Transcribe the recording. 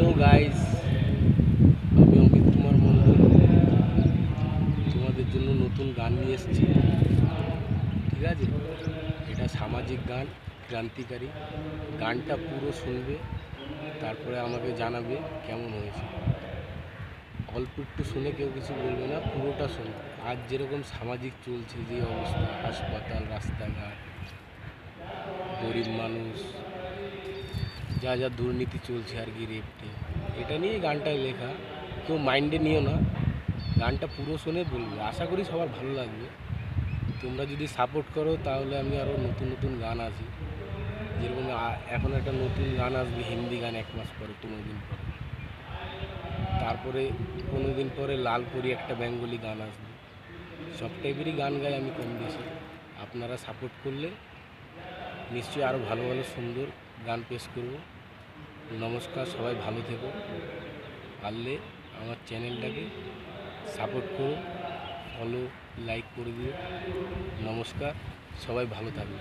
Hello guys, আমি অমিত কুমার মণ্ডল তোমাদের জন্য নতুন গান নিয়ে এসেছি। ঠিক আছে, এটা সামাজিক গান, ক্রান্তিকারী। গানটা পুরো শুনবে, তারপরে আমাকে জানাবে কেমন হয়েছে। অল্প একটু শুনে কেউ কিছু বলবে না, পুরোটা শোনো। আজ যেরকম সামাজিক চলছে, যে অবস্থা, হাসপাতাল, রাস্তাঘাট, গরিব মানুষ, যা যা দুর্নীতি চলছে আর কি, রেপটে, এটা নিয়ে গানটায় লেখা। কেউ মাইন্ডে নিও না, গানটা পুরো শুনে বলবে। আশা করি সবার ভালো লাগবে। তোমরা যদি সাপোর্ট করো তাহলে আমি আরও নতুন নতুন গান আসি। যেরকম এখন একটা নতুন গান আসবে, হিন্দি গান, 1 মাস পরে, 15 দিন পরে। তারপরে 15 দিন পরে লালপুরি একটা বেঙ্গলি গান আসবে। সব টাইপেরই গান গাই আমি কম বেশি। আপনারা সাপোর্ট করলে নিশ্চয়ই আরও ভালো ভালো সুন্দর গান পেশ করব। নমস্কার, সবাই ভালো থেকো। পারলে আমার চ্যানেলটাকে সাপোর্ট করো, ফলো, লাইক করে দিও। নমস্কার, সবাই ভালো থাকবে।